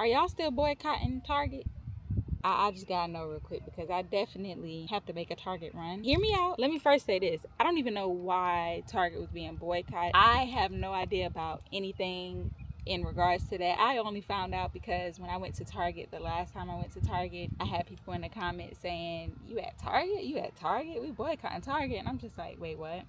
Are y'all still boycotting Target? I just gotta know real quick because I definitely have to make a Target run. Hear me out. Let me first say this. I don't even know why Target was being boycotted. I have no idea about anything in regards to that. I only found out because when I went to Target, the last time I went to Target, I had people in the comments saying, "You at Target? You at Target? We boycotting Target." And I'm just like, wait, what?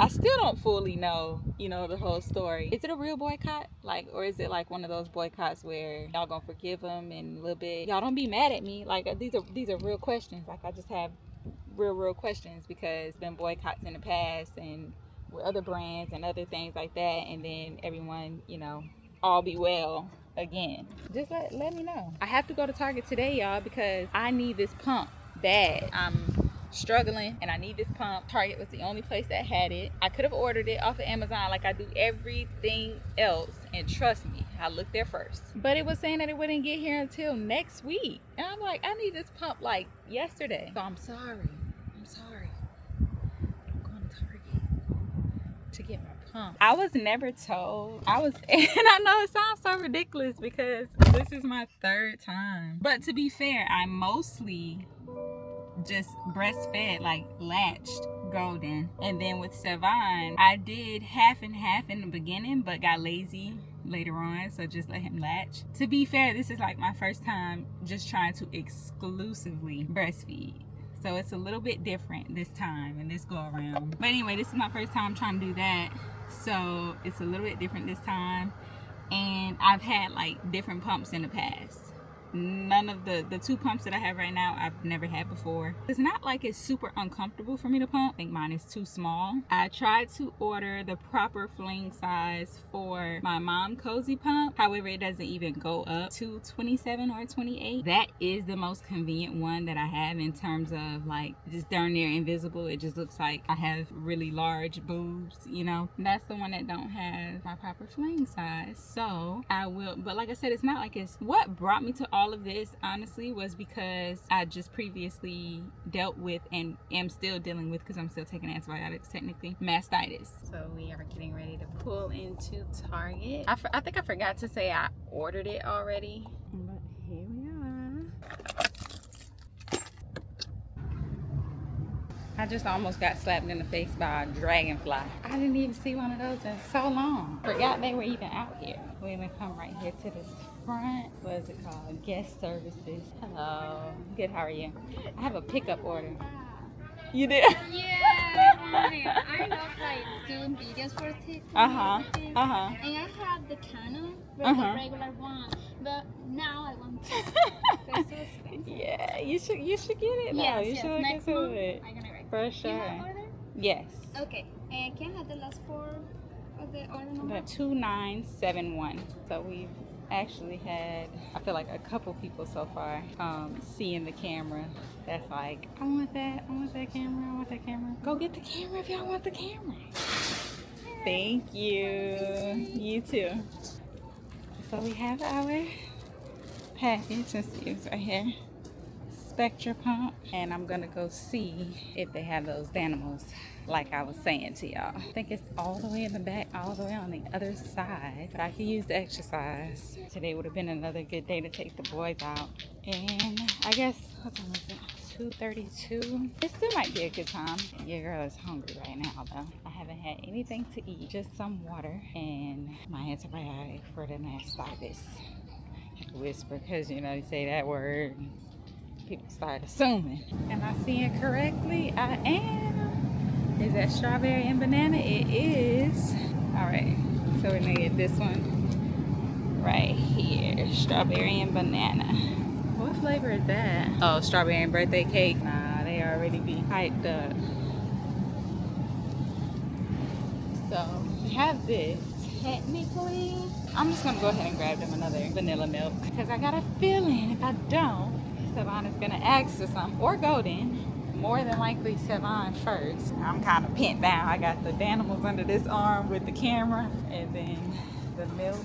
I still don't fully know, the whole story. Is it a real boycott? Or is it like one of those boycotts where y'all gonna forgive them in a little bit? Y'all don't be mad at me. These are real questions. I just have real questions because been boycotts in the past and with other brands and other things like that, and then everyone, all be well again. Just let me know. I have to go to Target today, y'all, because I need this pump bad. I'm struggling and I need this pump. Target was the only place that had it. I could have ordered it off of Amazon like I do everything else, and trust me, I looked there first, but it was saying that it wouldn't get here until next week, and I'm like, I need this pump like yesterday. So I'm sorry, I'm going to Target to get my pump. I was never told. And I know it sounds so ridiculous because this is my third time, but to be fair, I mostly just breastfed, like latched Golden, and then with Savon I did half and half in the beginning but got lazy later on, so just let him latch. To be fair, this is like my first time just trying to exclusively breastfeed, so it's a little bit different this time and this go around. But anyway, this is my first time trying to do that, so it's a little bit different this time. And I've had like different pumps in the past. None of the two pumps that I have right now I've never had before. It's not like it's super uncomfortable for me to pump. I think mine is too small. I tried to order the proper fling size for my mom cozy pump, however it doesn't even go up to 27 or 28. That is the most convenient one that I have in terms of like just darn near invisible. It just looks like I have really large boobs, That's the one that don't have my proper fling size, so I will. But like I said, it's not like it's what brought me to all of this, honestly, was because I just previously dealt with and am still dealing with, because I'm still taking antibiotics technically, mastitis. So we are getting ready to pull into Target. I think I forgot to say I ordered it already, but here we are. I just almost got slapped in the face by a dragonfly. I didn't even see one of those in so long. Forgot they were even out here. We're gonna come right here to this front. What is it called? Guest services. Hello. Good, how are you? I have a pickup order. You did? Yeah, I love like doing videos for TikTok. And I had the Canon, but the regular one. But now I want to. They're so expensive. Yeah, you should get it. Yes, you should look next into month, it. I'm gonna write. For sure. You have order? Yes. Okay. Can I have the last four of the order number? The 2971. So we've actually had, I feel like, a couple people so far seeing the camera that's like, I want that camera. Go get the camera if y'all want the camera. Thank you. You too. So we have our package. Let's see, it's right here. Spectra pump, and I'm gonna go see if they have those Danimals like I was saying to y'all. I think it's all the way in the back, all the way on the other side, but I could use the exercise. Today would have been another good day to take the boys out, and I guess, what time is it? 2:32. It still might be a good time. Your girl is hungry right now though. I haven't had anything to eat, just some water and my antibiotic for the mastitis. I have to whisper because you say that word, people start assuming. Am I seeing correctly? I am. Is that strawberry and banana? It is. All right, so we're gonna get this one right here, strawberry and banana. What flavor is that? Oh, strawberry and birthday cake. Nah, they already be hyped up. So we have this. Technically, I'm just gonna go ahead and grab them another vanilla milk because I got a feeling if I don't, Savon is gonna ask for some, or Golden. More than likely Savon first. I'm kind of pinned down. I got the Danimals under this arm with the camera, and then the milk.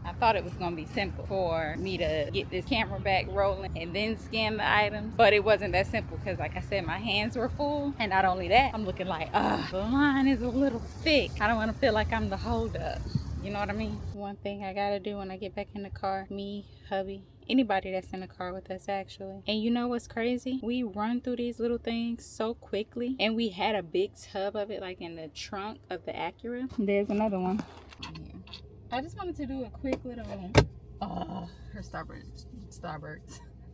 I thought it was gonna be simple for me to get this camera back rolling and then scan the items, but it wasn't that simple because, like I said, my hands were full, and not only that, I'm looking like, the line is a little thick. I don't want to feel like I'm the holdup. You know what I mean? One thing I gotta do when I get back in the car, me, hubby, anybody that's in the car with us actually. And you know what's crazy? We run through these little things so quickly, and we had a big tub of it like in the trunk of the Acura. There's another one here. I just wanted to do a quick little her Starbucks.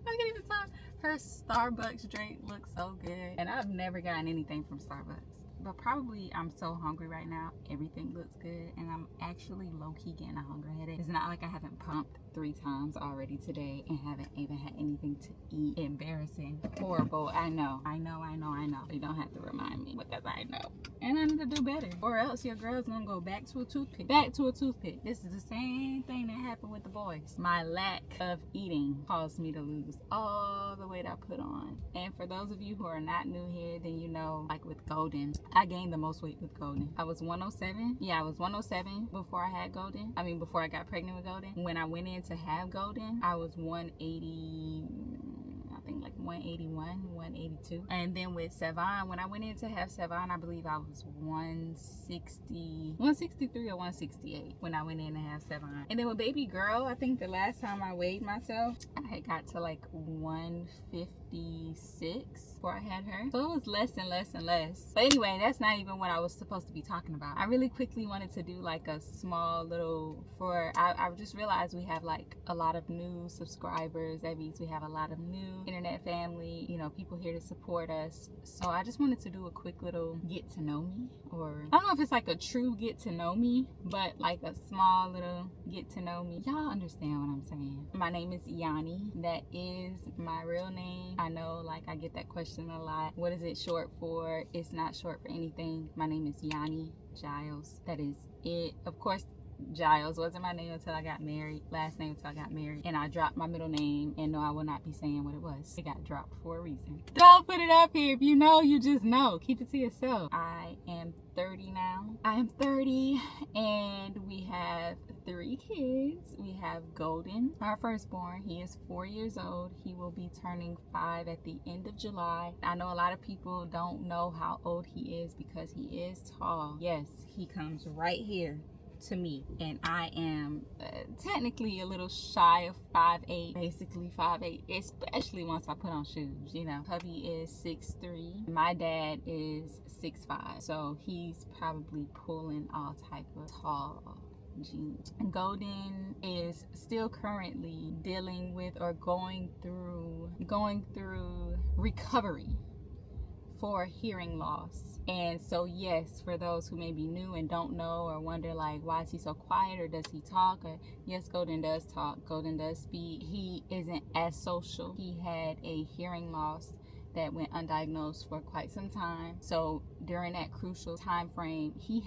I can't even talk. Her Starbucks drink looks so good, and I've never gotten anything from Starbucks, but probably I'm so hungry right now. Everything looks good, and I'm actually low-key getting a hunger headache. It's not like I haven't pumped 3 times already today and haven't even had anything to eat. Embarrassing, horrible. I know. You don't have to remind me, because I know, and I need to do better, or else your girl's gonna go back to a toothpick. This is the same thing that happened with the boys. My lack of eating caused me to lose all the weight I put on. And for those of you who are not new here, then you know, like with Golden, I gained the most weight with Golden. I was 107. Yeah, I was 107 before I had Golden. I mean, before I got pregnant with Golden. When I went in to have Golden, I was 180. I think like 181, 182. And then with Savon, when I went in to have Savon, I believe I was 163 or 168 when I went in to have Savon. And then with baby girl, I think the last time I weighed myself, I had got to like 156 before I had her. So it was less and less and less. But anyway, that's not even what I was supposed to be talking about. I really quickly wanted to do like a small little, I just realized we have like a lot of new subscribers. That means we have a lot of new internet family, you know, people here to support us. So I just wanted to do a quick little get to know me, or I don't know if it's like a true get to know me, but like a small little get to know me. Y'all understand what I'm saying? My name is Yanni. That is my real name. I know, like, I get that question a lot. What is it short for? It's not short for anything. My name is Yanni Giles. That is it. Of course, Giles wasn't my name until I got married. Last name until I got married. And I dropped my middle name, and no, I will not be saying what it was. It got dropped for a reason. Don't put it up here. If you know, you just know. Keep it to yourself. I am 30 now. I am 30, and we have 3 kids. We have Golden, our firstborn. He is 4 years old. He will be turning 5 at the end of July. I know a lot of people don't know how old he is because he is tall. Yes, he comes right here to me, and I am technically a little shy of 5'8", basically 5'8", especially once I put on shoes. You know, hubby is 6'3". My dad is 6'5", so he's probably pulling all type of tall genes. Golden is still currently dealing with or going through recovery for hearing loss. And so yes, for those who may be new and don't know or wonder like, why is he so quiet, or does he talk? Or yes, Golden does talk, Golden does speak. He isn't as social. He had a hearing loss that went undiagnosed for quite some time. So during that crucial time frame, he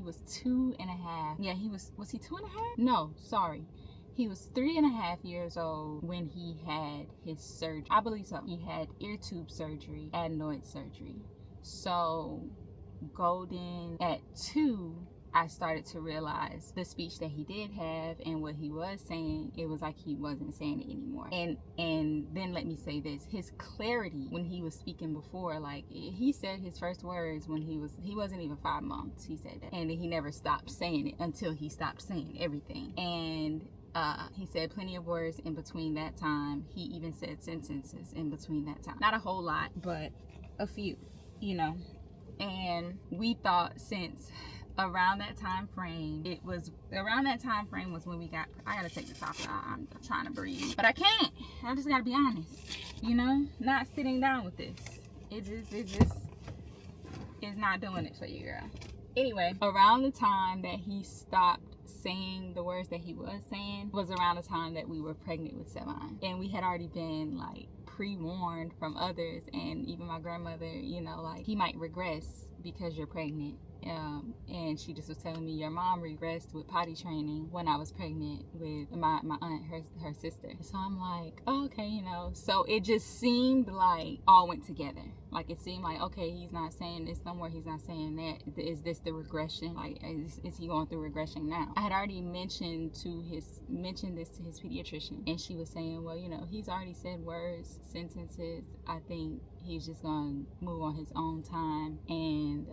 was 2.5. Yeah, was he 2.5? No, sorry. He was 3.5 years old when he had his surgery. I believe so. He had ear tube surgery, adenoid surgery. So Golden at 2, I started to realize the speech that he did have and what he was saying, it was like he wasn't saying it anymore. And then let me say this, his clarity when he was speaking before, like he said his first words when he wasn't even 5 months, he said that. And he never stopped saying it until he stopped saying everything. And he said plenty of words in between that time. He even said sentences in between that time. Not a whole lot, but a few, you know. And we thought since around that time frame was when we got, I gotta take this off, I'm trying to breathe, but I can't. I just gotta be honest, you know, not sitting down with this. It just is not doing it for you, girl. Anyway, around the time that he stopped saying the words that he was saying was around the time that we were pregnant with Savon. And we had already been like pre-warned from others, and even my grandmother, you know, like, he might regress because you're pregnant. And she just was telling me, your mom regressed with potty training when I was pregnant with my aunt, her sister. So I'm like, oh, okay, you know. So it just seemed like all went together. Like, it seemed like, okay, he's not saying this no more, he's not saying that. Is this the regression? Like, is he going through regression now? I had already mentioned this to his pediatrician, and she was saying, well, you know, he's already said words, sentences. I think he's just gonna move on his own time, and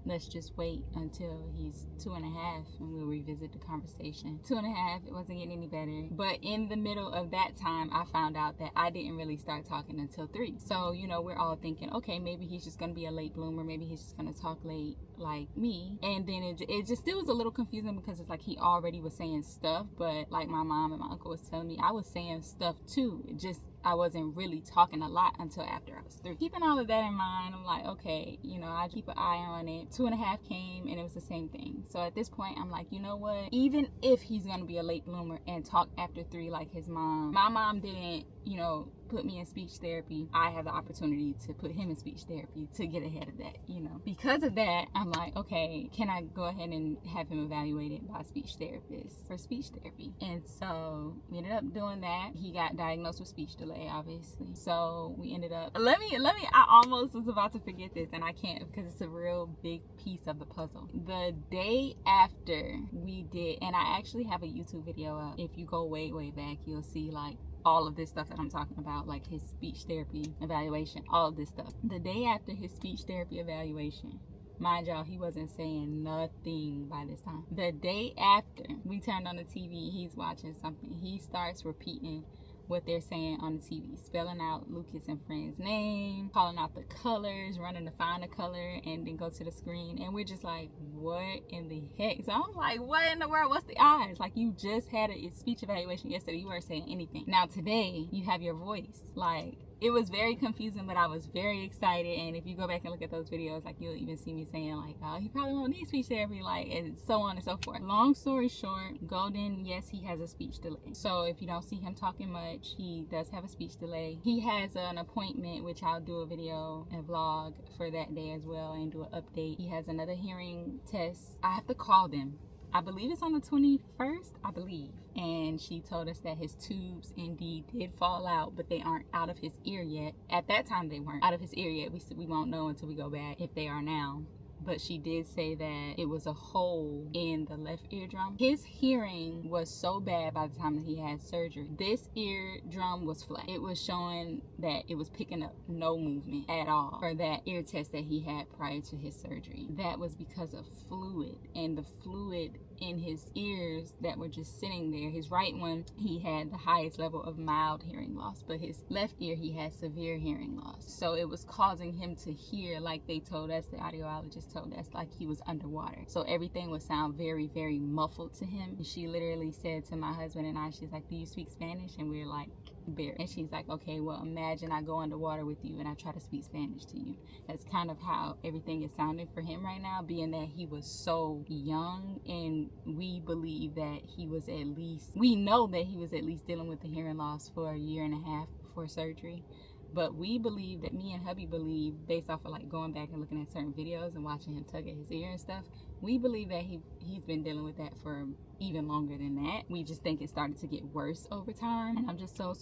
let's just wait until he's 2.5 and we'll revisit the conversation. 2.5, it wasn't getting any better. But in the middle of that time, I found out that I didn't really start talking until 3. So, you know, we're all thinking, okay, maybe he's just going to be a late bloomer. Maybe he's just going to talk late like me. And then it just still was a little confusing because it's like he already was saying stuff, but like my mom and my uncle was telling me, I was saying stuff too. It just, I wasn't really talking a lot until after I was 3. Keeping all of that in mind, I'm like, okay, you know, I keep an eye on it. 2.5 came and it was the same thing. So at this point, I'm like, you know what? Even if he's gonna be a late bloomer and talk after 3 like his mom, my mom didn't, you know, put me in speech therapy. I have the opportunity to put him in speech therapy to get ahead of that, you know. Because of that, I'm like, okay, can I go ahead and have him evaluated by a speech therapist for speech therapy? And so we ended up doing that. He got diagnosed with speech delay, obviously. So we ended up, I almost was about to forget this and I can't because it's a real big piece of the puzzle. The day after we did, and I actually have a YouTube video up. If you go way, way back, you'll see like all of this stuff that I'm talking about, like his speech therapy evaluation, all of this stuff. The day after his speech therapy evaluation, mind y'all, he wasn't saying nothing by this time. The day after we turned on the TV, he's watching something. He starts repeating what they're saying on the TV, spelling out Lucas and friend's name, calling out the colors, running to find a color, and then go to the screen. And we're just like, what in the heck? So I'm like, what in the world? What's the odds? Like, you just had a speech evaluation yesterday. You weren't saying anything. Now today, you have your voice. Like, it was very confusing, but I was very excited. And if you go back and look at those videos, like, you'll even see me saying like, oh, he probably won't need speech therapy, like, and so on and so forth. Long story short, Golden, yes, he has a speech delay. So if you don't see him talking much, he does have a speech delay. He has an appointment, which I'll do a video and vlog for that day as well and do an update. He has another hearing test. I have to call them. I believe it's on the 21st, I believe. And she told us that his tubes indeed did fall out, but they aren't out of his ear yet. At that time, they weren't out of his ear yet. We won't know until we go back if they are now. But she did say that it was a hole in the left eardrum. His hearing was so bad by the time that he had surgery. This eardrum was flat. It was showing that it was picking up no movement at all for that ear test that he had prior to his surgery. That was because of fluid, and the fluid in his ears that were just sitting there. His right one, he had the highest level of mild hearing loss, but his left ear, he had severe hearing loss. So it was causing him to hear, like they told us, the audiologist told us, like he was underwater. So everything would sound very, very muffled to him. And she literally said to my husband and I, she's like, do you speak Spanish? And we're like, bare. And she's like, okay, well, imagine I go underwater with you and I try to speak Spanish to you. That's kind of how everything is sounding for him right now, being that he was so young, and we believe that we know that he was at least dealing with the hearing loss for 1.5 years before surgery. But we believe that, me and hubby believe, based off of like going back and looking at certain videos and watching him tug at his ear and stuff, we believe that he's been dealing with that for even longer than that. We just think it started to get worse over time. And I'm just so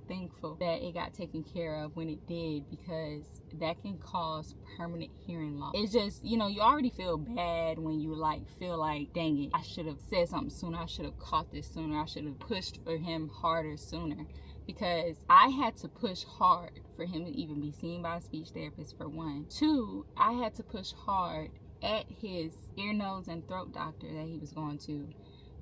thankful that it got taken care of when it did, because that can cause permanent hearing loss. It's just, you know, you already feel bad when you like feel like, dang it, I should have said something sooner. I should have caught this sooner. I should have pushed for him harder sooner. Because I had to push hard for him to even be seen by a speech therapist, for one. 2, I had to push hard at his ear, nose, and throat doctor that he was going to,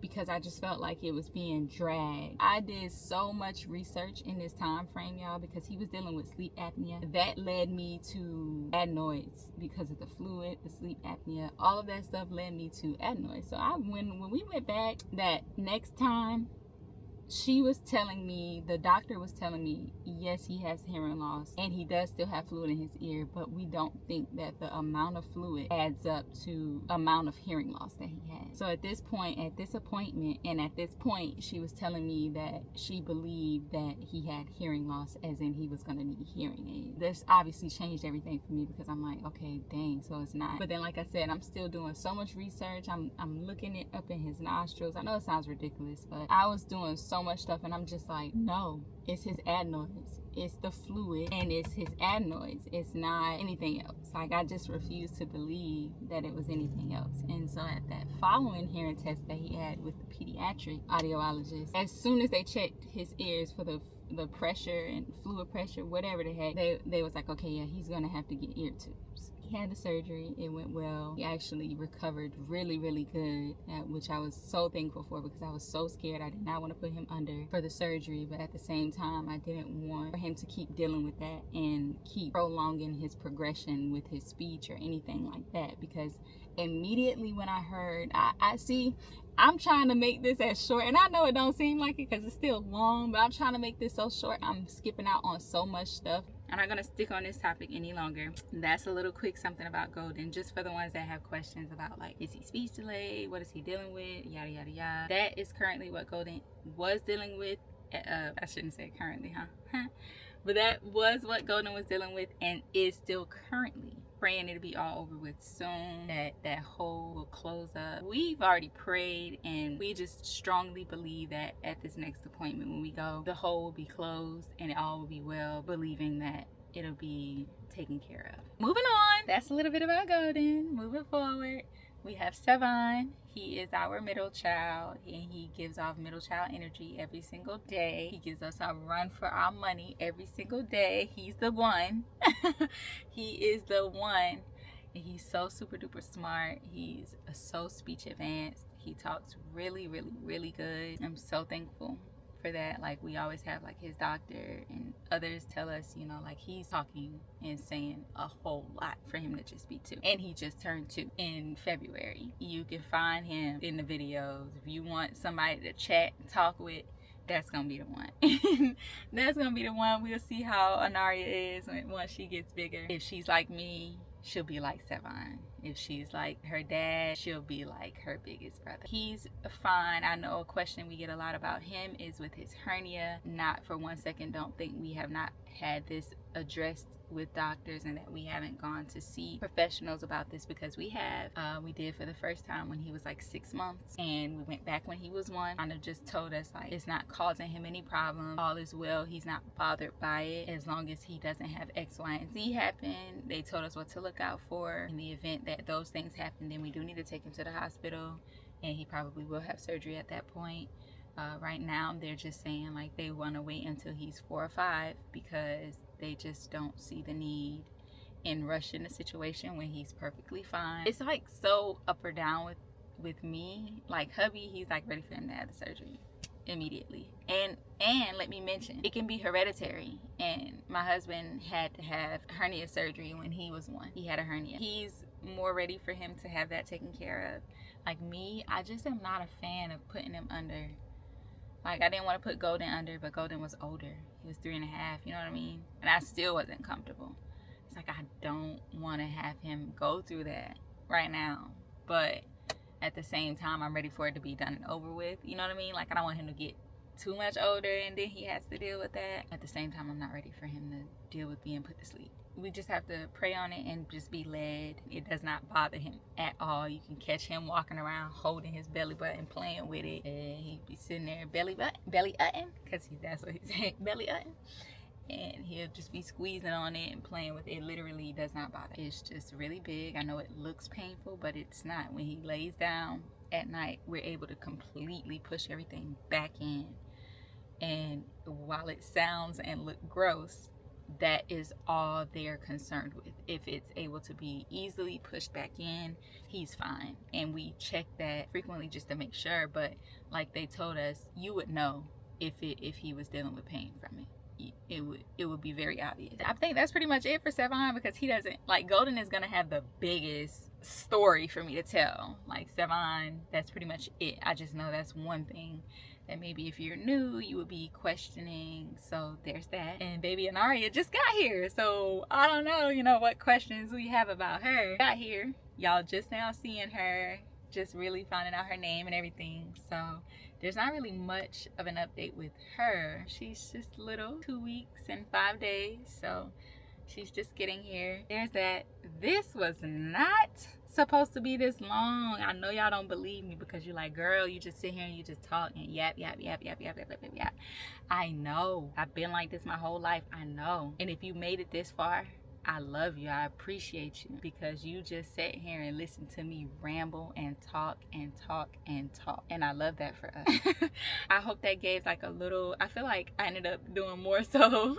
because I just felt like it was being dragged. I did so much research in this time frame, y'all, because he was dealing with sleep apnea. That led me to adenoids because of the fluid, the sleep apnea. All of that stuff led me to adenoids. So when we went back that next time, she was telling me, the doctor was telling me, yes, he has hearing loss and he does still have fluid in his ear, but we don't think that the amount of fluid adds up to amount of hearing loss that he had. So at this point, at this appointment, and at this point, she was telling me that she believed that he had hearing loss, as in he was going to need hearing aids. This obviously changed everything for me, because I'm like, okay, dang, so it's not. But then, like I said, I'm still doing so much research. I'm looking it up in his nostrils. I know it sounds ridiculous, but I was doing so much stuff, and I'm just like, no, it's his adenoids, it's the fluid, and it's his adenoids. It's not anything else. Like, I just refuse to believe that it was anything else. And so at that following hearing test that he had with the pediatric audiologist, as soon as they checked his ears for the pressure and fluid pressure, whatever the heck, they was like, okay, yeah, he's gonna have to get ear tubes. He had the surgery. It went well. He actually recovered really, really good, which I was so thankful for because I was so scared. I did not want to put him under for the surgery, but at the same time, I didn't want for him to keep dealing with that and keep prolonging his progression with his speech or anything like that, because immediately when I heard, I see, I'm trying to make this as short, and I know it don't seem like it because it's still long, but I'm trying to make this so short. I'm skipping out on so much stuff. I'm not going to stick on this topic any longer. That's a little quick something about Golden, just for the ones that have questions about, like, is he speech delayed? What is he dealing with? Yada, yada, yada. That is currently what Golden was dealing with. I shouldn't say currently, huh? But that was what Golden was dealing with and is still currently. Praying it'll be all over with soon, that hole will close up. We've already prayed, and we just strongly believe that at this next appointment when we go, the hole will be closed and it all will be well, believing that it'll be taken care of. Moving on, that's a little bit about Golden. Moving forward, we have Savon. He is our middle child, and he gives off middle child energy every single day. He gives us a run for our money every single day. He's the one. He is the one. And he's so super duper smart. He's so speech advanced. He talks really, really, really good. I'm so thankful for that. Like, we always have, like, his doctor and others tell us, you know, like, he's talking and saying a whole lot for him to just be 2. And he just turned 2 in February. You can find him in the videos. If you want somebody to chat and talk with, that's gonna be the one. That's gonna be the one. We'll see how Anaria is once she gets bigger. If she's like me, she'll be like Savon. If she's like her dad, she'll be like her biggest brother. He's fine. I know a question we get a lot about him is with his hernia. Not for one second don't think we have not had this addressed with doctors and that we haven't gone to see professionals about this, because we have. We did for the first time when he was like 6 months, and we went back when he was 1. Kind of just told us, like, it's not causing him any problem. All is well. He's not bothered by it as long as he doesn't have X, Y, and Z happen. They told us what to look out for in the event that those things happen. Then we do need to take him to the hospital, and he probably will have surgery at that point. Right now they're just saying, like, they want to wait until he's 4 or 5 because they just don't see the need in rushing the situation when he's perfectly fine. It's like so up or down with me. Like, hubby, he's like ready for him to have the surgery immediately. And let me mention, it can be hereditary. And my husband had to have hernia surgery when he was 1. He had a hernia. He's more ready for him to have that taken care of. Like me, I just am not a fan of putting him under. Like, I didn't want to put Golden under, but Golden was older. He was 3 and a half, you know what I mean? And I still wasn't comfortable. It's like, I don't want to have him go through that right now. But at the same time, I'm ready for it to be done and over with. You know what I mean? Like, I don't want him to get too much older and then he has to deal with that. At the same time, I'm not ready for him to deal with being put to sleep. We just have to pray on it and just be led. It does not bother him at all. You can catch him walking around holding his belly button, playing with it, and he'd be sitting there belly-utting, because that's what he's saying, belly-utting, and he'll just be squeezing on it and playing with it. It literally does not bother. It's just really big. I know it looks painful, but it's not. When he lays down at night, we're able to completely push everything back in, and while it sounds and look gross, that is all they're concerned with. If it's able to be easily pushed back in, he's fine. And we check that frequently just to make sure. But like they told us, you would know if he was dealing with pain from it. It would be very obvious. I think that's pretty much it for Savon, because he doesn't, like, Golden is gonna have the biggest story for me to tell. Like, Savon, that's pretty much it. I just know that's one thing that maybe if you're new, you would be questioning. So there's that. And baby Anaria just got here, so I don't know, you know, what questions we have about her. Got here, y'all just now seeing her, just really finding out her name and everything. So there's not really much of an update with her. She's just little, 2 weeks and 5 days, so she's just getting here. There's that. This was not supposed to be this long. I know y'all don't believe me because you're like, girl, you just sit here and you just talk and yap. I know. I've been like this my whole life. I know. And if you made it this far, I love you. I appreciate you because you just sat here and listened to me ramble and talk and talk and talk. And I love that for us. I hope that gave like a little, I feel like I ended up doing more so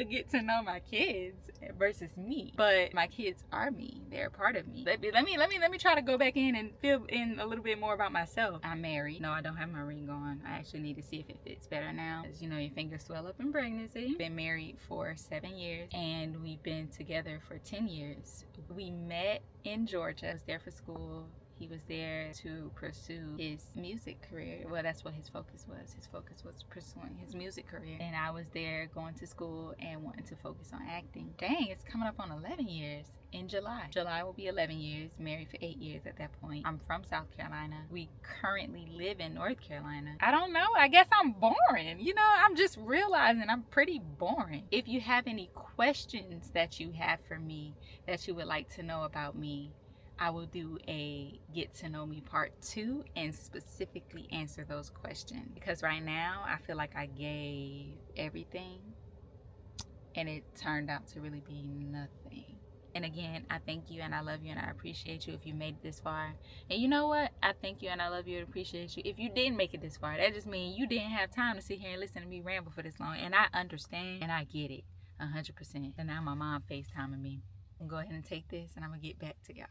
get to know my kids versus me, but my kids are me. They're a part of me. Let me try to go back in and fill in a little bit more about myself. I'm married. No, I don't have my ring on. I actually need to see if it fits better now, because you know your fingers swell up in pregnancy. Been married for 7 years and we've been together for 10 years. We met in Georgia. I was there for school. He was there to pursue his music career. Well, that's what his focus was. His focus was pursuing his music career. And I was there going to school and wanting to focus on acting. Dang, it's coming up on 11 years in July. July will be 11 years, married for 8 years at that point. I'm from South Carolina. We currently live in North Carolina. I don't know. I guess I'm boring. You know, I'm just realizing I'm pretty boring. If you have any questions that you have for me that you would like to know about me, I will do a get to know me part 2 and specifically answer those questions, because right now I feel like I gave everything and it turned out to really be nothing. And again, I thank you and I love you and I appreciate you if you made it this far. And you know what? I thank you and I love you and appreciate you if you didn't make it this far. That just means you didn't have time to sit here and listen to me ramble for this long. And I understand and I get it 100%. And now my mom FaceTiming me. I'm gonna go ahead and take this and I'm gonna get back to y'all.